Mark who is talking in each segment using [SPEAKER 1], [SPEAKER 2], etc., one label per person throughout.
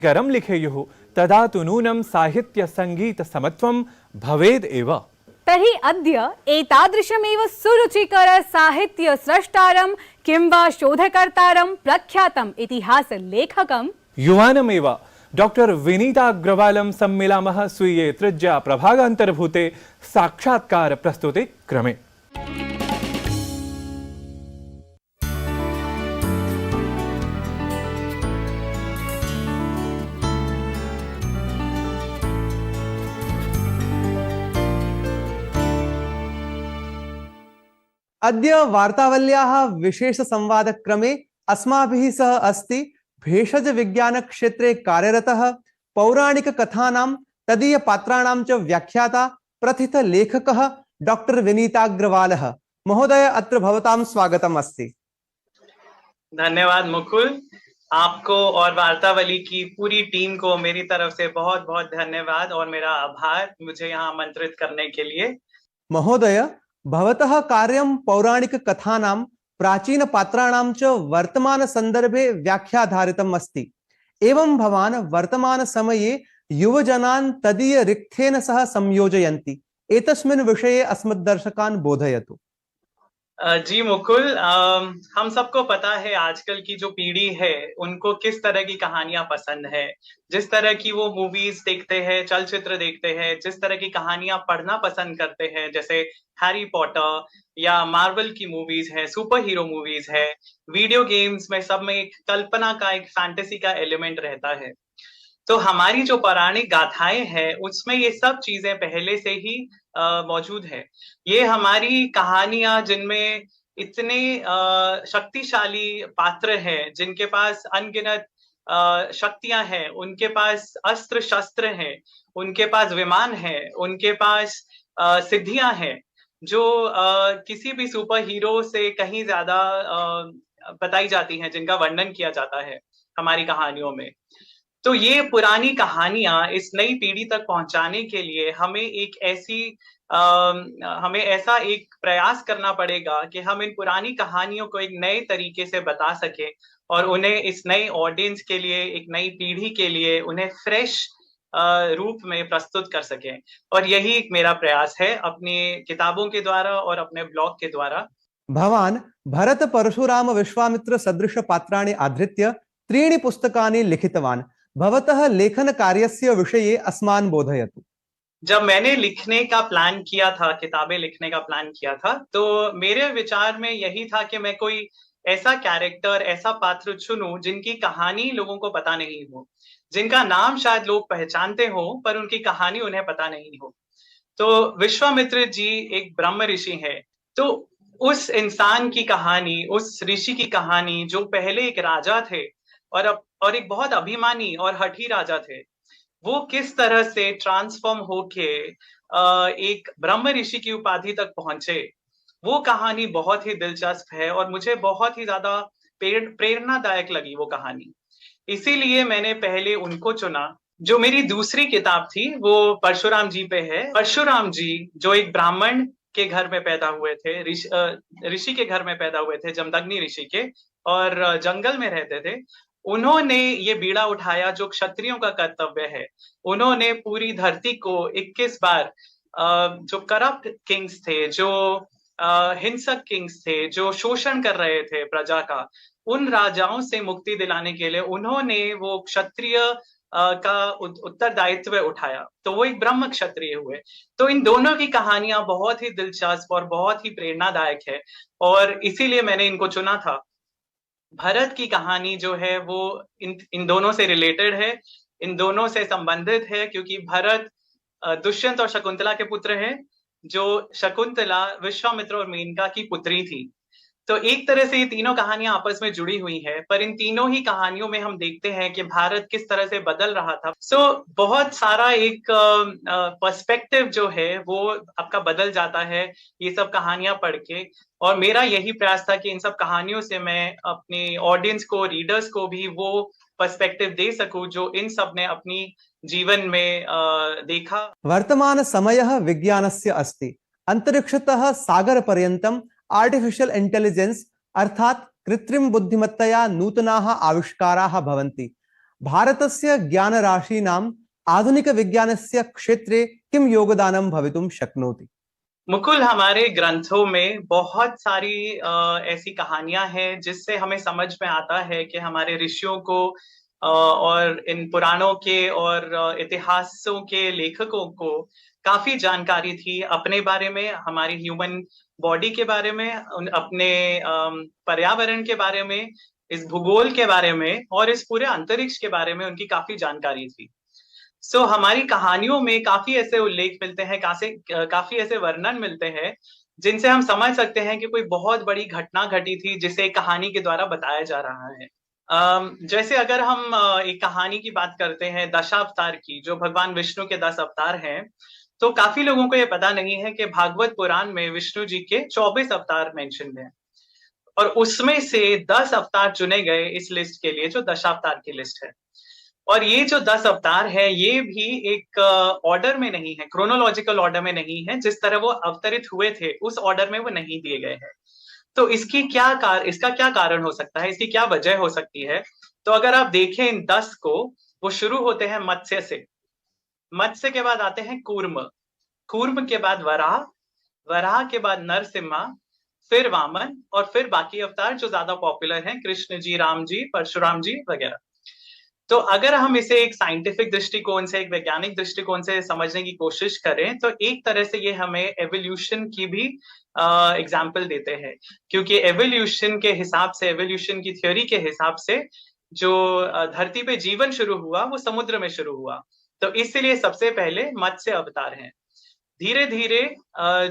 [SPEAKER 1] गरं लिखेयुः तदा तु नूनं साहित्य संगीत समत्वं भवेद् एव।
[SPEAKER 2] तर्हि अद्य एतादृशमेव सुरुचिकर साहित्य स्रष्टारं किं वा शोधकर्तारं प्रख्यातम् इतिहास लेखकं
[SPEAKER 1] युवानमेव डॉक्टर विनीता अग्रवालं सम्मिलामः स्वीये त्रिज्या प्रभागान्तर्भूते साक्षात्कार प्रस्तुति क्रमे।
[SPEAKER 3] अद्य वार्तावल्याः विशेष संवादक्रमे अस्माभिः सह अस्ति भेषज विज्ञान क्षेत्रे कार्यरतः पौराणिक कथानां तदीय पात्राणां च व्याख्याता प्रथित लेखकः डॉक्टर विनीताग्रवालः महोदय। अत्र भवतां स्वागतम् अस्ति।
[SPEAKER 4] धन्यवाद मुकुल, आपको और वार्तावली की पूरी टीम को मेरी तरफ से बहुत बहुत धन्यवाद और मेरा आभार मुझे यहाँ आमंत्रित करने के लिए।
[SPEAKER 3] महोदय, भवतः कार्यं पौराणिक कथानां प्राचीन पात्राणां च वर्तमान संदर्भे व्याख्याधारितम् अस्ति। एवं भवान् वर्तमान समये युवजनान् तदीय रिक्थेन सह संयोजयन्ति। एतस्मिन् विषये अस्मद्दर्शकान् बोधयतु।
[SPEAKER 4] जी मुकुल, हम सबको पता है आजकल की जो पीढ़ी है उनको किस तरह की कहानियां पसंद है। जिस तरह की वो मूवीज देखते हैं, चलचित्र देखते हैं, जिस तरह की कहानियां पढ़ना पसंद करते हैं, जैसे हैरी पॉटर या मार्वल की मूवीज है, सुपर हीरो मूवीज है, वीडियो गेम्स में, सब में एक कल्पना का, एक फैंटेसी का एलिमेंट रहता है। तो हमारी जो पौराणिक गाथाएं हैं उसमें ये सब चीजें पहले से ही मौजूद है। ये हमारी कहानियां जिनमें इतने शक्तिशाली पात्र हैं, जिनके पास अनगिनत शक्तियां हैं, उनके पास अस्त्र शस्त्र हैं, उनके पास विमान है, उनके पास सिद्धियां हैं जो किसी भी सुपर हीरो से कहीं ज्यादा बताई जाती हैं, जिनका वर्णन किया जाता है हमारी कहानियों में। तो ये पुरानी कहानियां इस नई पीढ़ी तक पहुंचाने के लिए हमें ऐसा एक प्रयास करना पड़ेगा कि हम इन पुरानी कहानियों को एक नए तरीके से बता सके और उन्हें इस नई ऑडियंस के लिए, एक नई पीढ़ी के लिए उन्हें फ्रेश रूप में प्रस्तुत कर सके। और यही एक मेरा प्रयास है अपनी किताबों के द्वारा और अपने ब्लॉग के द्वारा।
[SPEAKER 3] भवान् भरत परशुराम विश्वामित्र सदृश पात्राणि आधृत्य 3 पुस्तकानि लिखितवान्। भवतः लेखन कार्यस्य विषये अस्मान् बोधयतु।
[SPEAKER 4] जब मैंने लिखने का प्लान किया था, किताबें लिखने का प्लान किया था, तो मेरे विचार में यही था कि मैं कोई ऐसा कैरेक्टर, ऐसा पात्र चुनूं जिनकी कहानी लोगों को पता नहीं हो, जिनका नाम शायद लोग पहचानते हो पर उनकी कहानी उन्हें पता नहीं हो। तो विश्वामित्र जी एक ब्रह्म ऋषि है, तो उस इंसान की कहानी, उस ऋषि की कहानी जो पहले एक राजा थे और एक बहुत अभिमानी और हठी राजा थे, वो किस तरह से ट्रांसफॉर्म होके एक ब्रह्म ऋषि की उपाधि तक पहुंचे, वो कहानी बहुत ही दिलचस्प है और मुझे बहुत ही ज्यादा प्रेरणादायक लगी वो कहानी। इसीलिए मैंने पहले उनको चुना। जो मेरी दूसरी किताब थी वो परशुराम जी पे है। परशुराम जी जो एक ब्राह्मण के घर में पैदा हुए थे, ऋषि के घर में पैदा हुए थे, जमदग्नि ऋषि के, और जंगल में रहते थे। उन्होंने ये बीड़ा उठाया जो क्षत्रियों का कर्तव्य है। उन्होंने पूरी धरती को 21 बार जो करप्ट किंग्स थे, जो हिंसक किंग्स थे, जो शोषण कर रहे थे प्रजा का, उन राजाओं से मुक्ति दिलाने के लिए उन्होंने वो क्षत्रिय का उत्तरदायित्व उठाया। तो वो एक ब्रह्म क्षत्रिय हुए। तो इन दोनों की कहानियां बहुत ही दिलचस्प और बहुत ही प्रेरणादायक है और इसीलिए मैंने इनको चुना था। भरत की कहानी जो है वो इन दोनों से रिलेटेड है, इन दोनों से संबंधित है, क्योंकि भरत दुष्यंत और शकुंतला के पुत्र हैं, जो शकुंतला विश्वामित्र और मेनका की पुत्री थी। तो एक तरह से ये तीनों कहानियां आपस में जुड़ी हुई है, पर इन तीनों ही कहानियों में हम देखते हैं कि भारत किस तरह से बदल रहा था। बहुत सारा एक पर्सपेक्टिव जो है वो आपका बदल जाता है ये सब कहानियां पढ़ के। और मेरा यही प्रयास था कि इन सब कहानियों से मैं अपनी ऑडियंस को, रीडर्स को भी वो पर्सपेक्टिव दे सकूं जो इन सब ने अपनी जीवन में देखा।
[SPEAKER 3] वर्तमान समयः विज्ञानस्य अस्ति। अंतरिक्षतः सागर पर्यन्तम आर्टिफिशियल इंटेलिजेंस अर्थात कृत्रिम बुद्धिमत्तया नूतनाः आविष्काराः भवन्ति। भारतस्य ज्ञानराशीनाम् आधुनिकविज्ञानस्य क्षेत्रे किं योगदानं भवितुं शक्नोति?
[SPEAKER 4] मुकुल, हमारे ग्रंथों में बहुत सारी ऐसी कहानियां हैं जिससे हमें समझ में आता है कि हमारे ऋषियों को और इन पुराणों के और इतिहासों के लेखकों को काफी जानकारी थी अपने बारे में, हमारी ह्यूमन बॉडी के बारे में, अपने पर्यावरण के बारे में, इस भूगोल के बारे में और इस पूरे अंतरिक्ष के बारे में उनकी काफी जानकारी थी। हमारी कहानियों में काफी ऐसे उल्लेख मिलते हैं, काफी ऐसे वर्णन मिलते हैं जिनसे हम समझ सकते हैं कि कोई बहुत बड़ी घटना घटी थी जिसे एक कहानी के द्वारा बताया जा रहा है। जैसे अगर हम एक कहानी की बात करते हैं दशावतार की, जो भगवान विष्णु के 10 अवतार हैं, तो काफी लोगों को ये पता नहीं है कि भागवत पुराण में विष्णु जी के 24 अवतार मेंशन्ड हैं और उसमें से 10 अवतार चुने गए इस लिस्ट के लिए जो दशावतार की लिस्ट है। और ये जो 10 अवतार है ये भी एक ऑर्डर में नहीं है, क्रोनोलॉजिकल ऑर्डर में नहीं है, जिस तरह वो अवतरित हुए थे उस ऑर्डर में वो नहीं दिए गए हैं। तो इसका क्या कारण हो सकता है, इसकी क्या वजह हो सकती है? तो अगर आप देखें इन 10 को, वो शुरू होते हैं मत्स्य से, मत्स्य के बाद आते हैं कूर्म, कूर्म के बाद वराह, वराह के बाद नरसिम्हा, फिर वामन और फिर बाकी अवतार जो ज्यादा पॉपुलर हैं, कृष्ण जी, राम जी, परशुराम जी वगैरह। तो अगर हम इसे एक साइंटिफिक दृष्टिकोण से, एक वैज्ञानिक दृष्टिकोण से समझने की कोशिश करें तो एक तरह से ये हमें एवोल्यूशन की भी एग्जाम्पल देते हैं, क्योंकि एवोल्यूशन के हिसाब से, एवोल्यूशन की थ्योरी के हिसाब से जो धरती पे जीवन शुरू हुआ वो समुद्र में शुरू हुआ। तो इसलिए सबसे पहले मत्स्य अवतार हैं। धीरे धीरे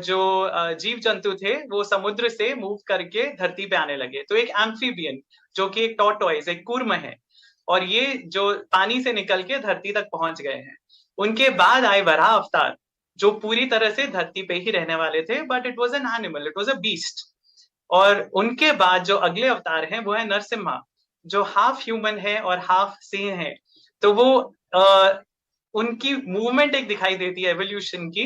[SPEAKER 4] जो जीव जंतु थे वो समुद्र से मूव करके धरती पे आने लगे। तो एक एम्फीबियन जो कि एक टॉर्टोइस, एक कूर्म है, और ये जो पानी से निकल के धरती तक पहुंच गए हैं। उनके बाद आए वराह अवतार जो पूरी तरह से धरती पे ही रहने वाले थे, but it was an animal, it was a beast. और उनके बाद जो अगले अवतार हैं वो है नरसिम्हा, जो हाफ ह्यूमन है और हाफ सिंह है। तो वो उनकी मूवमेंट एक दिखाई देती है एवोल्यूशन की,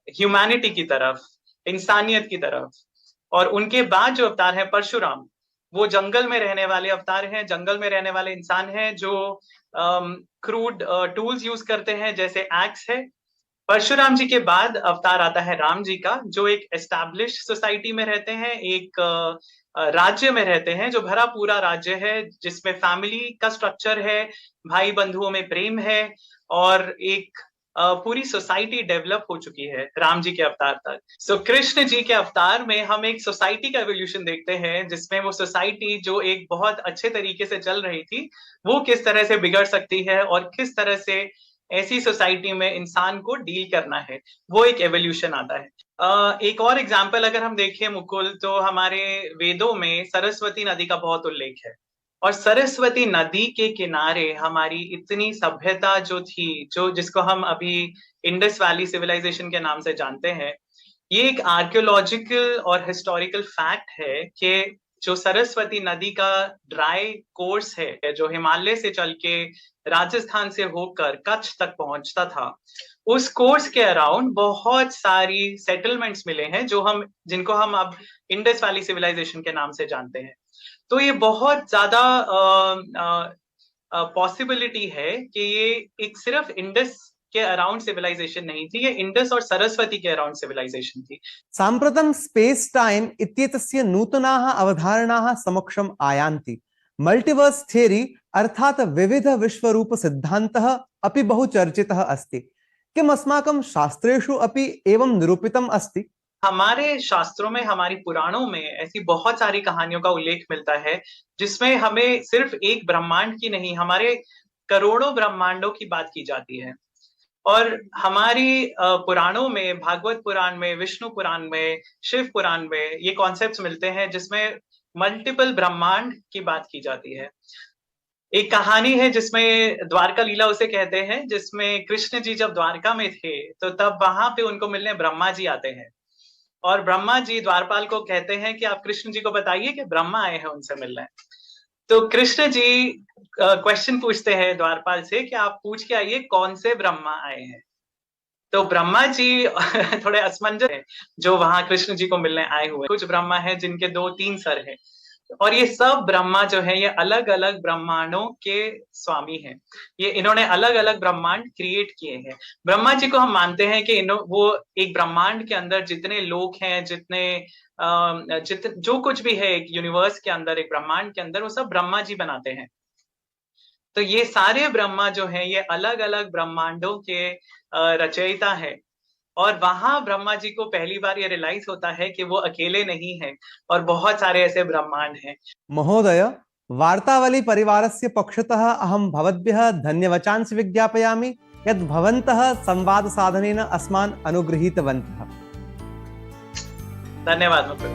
[SPEAKER 4] ह्यूमैनिटी की तरफ, इंसानियत की तरफ। और उनके बाद जो अवतार है परशुराम, वो जंगल में रहने वाले अवतार हैं, जंगल में रहने वाले इंसान हैं जो क्रूड टूल्स यूज करते हैं, जैसे एक्स है। परशुराम जी के बाद अवतार आता है राम जी का, जो एक एस्टैब्लिश सोसाइटी में रहते हैं, एक राज्य में रहते हैं जो भरा पूरा राज्य है, जिसमें फैमिली का स्ट्रक्चर है, भाई बंधुओं में प्रेम है और एक पूरी सोसाइटी डेवलप हो चुकी है राम जी के अवतार तक। कृष्ण जी के अवतार में हम एक सोसाइटी का एवोल्यूशन देखते हैं, जिसमें वो सोसाइटी जो एक बहुत अच्छे तरीके से चल रही थी वो किस तरह से बिगड़ सकती है और किस तरह से ऐसी सोसाइटी में इंसान को डील करना है, वो एक एवोल्यूशन आता है। एक और एग्जाम्पल अगर हम देखें मुकुल, तो हमारे वेदों में सरस्वती नदी का बहुत उल्लेख है, और सरस्वती नदी के किनारे हमारी इतनी सभ्यता जो थी, जिसको हम अभी इंडस वैली सिविलाइजेशन के नाम से जानते हैं, ये एक आर्कियोलॉजिकल और हिस्टोरिकल फैक्ट है कि जो सरस्वती नदी का ड्राई कोर्स है, जो हिमालय से चल के राजस्थान से होकर कच्छ तक पहुंचता था, उस कोर्स के अराउंड बहुत सारी सेटलमेंट्स मिले हैं जिनको हम अब इंडस वैली सिविलाइजेशन के नाम से जानते हैं। तो ये बहुत ज्यादा पॉसिबिलिटी है कि ये एक सिर्फ इंडस के अराउंड सिविलाइजेशन नहीं थी, ये इंडस और सरस्वती के अराउंड सिविलाइजेशन थी।
[SPEAKER 3] साम्प्रतं स्पेस टाइम इत्येतस्य नूतनाः अवधारणाः समक्षम् आयान्ति। मल्टीवर्स थियरी अर्थात विविध विश्वरूप सिद्धान्तः अपि बहु चर्चितः अस्ति। किम अस्माकं शास्त्रेषु अपि एवं निरूपितम् अस्ति?
[SPEAKER 4] हमारे शास्त्रों में, हमारी पुराणों में ऐसी बहुत सारी कहानियों का उल्लेख मिलता है जिसमें हमें सिर्फ एक ब्रह्मांड की नहीं, हमारे करोड़ों ब्रह्मांडों की बात की जाती है। और हमारी पुराणों में, भागवत पुराण में, विष्णु पुराण में, शिव पुराण में ये कॉन्सेप्ट्स मिलते हैं जिसमें मल्टीपल ब्रह्मांड की बात की जाती है। एक कहानी है जिसमें द्वारका लीला उसे कहते हैं, जिसमें कृष्ण जी जब द्वारका में थे तो तब वहां पे उनको मिलने ब्रह्मा जी आते हैं, और ब्रह्मा जी द्वारपाल को कहते हैं कि आप कृष्ण जी को बताइए कि ब्रह्मा आए हैं उनसे मिलने। तो कृष्ण जी क्वेश्चन पूछते हैं द्वारपाल से कि आप पूछ के आइए कौन से ब्रह्मा आए हैं। तो ब्रह्मा जी थोड़े असमंजस हैं जो वहां कृष्ण जी को मिलने आए हुए। कुछ ब्रह्मा है जिनके 2-3 सर हैं, और ये सब ब्रह्मा जो है ये अलग अलग ब्रह्मांडों के स्वामी हैं। ये इन्होंने अलग अलग ब्रह्मांड क्रिएट किए हैं। ब्रह्मा जी को हम मानते हैं कि वो एक ब्रह्मांड के अंदर जितने लोग हैं, जो कुछ भी है एक यूनिवर्स के अंदर, एक ब्रह्मांड के अंदर, वो सब ब्रह्मा जी बनाते हैं। तो ये सारे ब्रह्मा जो है ये अलग अलग ब्रह्मांडों के रचयिता है। और वहां ब्रह्मा जी को पहली बार ये रियलाइज होता है कि वो अकेले नहीं है और बहुत सारे ऐसे ब्रह्मांड हैं।
[SPEAKER 3] महोदय, वार्तावली परिवारस्य पक्षतः अहं भवद्भ्यः धन्यवाचांसि विज्ञापयामि यत् भवन्तः संवाद साधनेन अस्मान् अनुगृहीतवन्तः।
[SPEAKER 4] धन्यवाद मुकुल।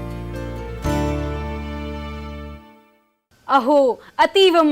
[SPEAKER 2] अहो, अतीव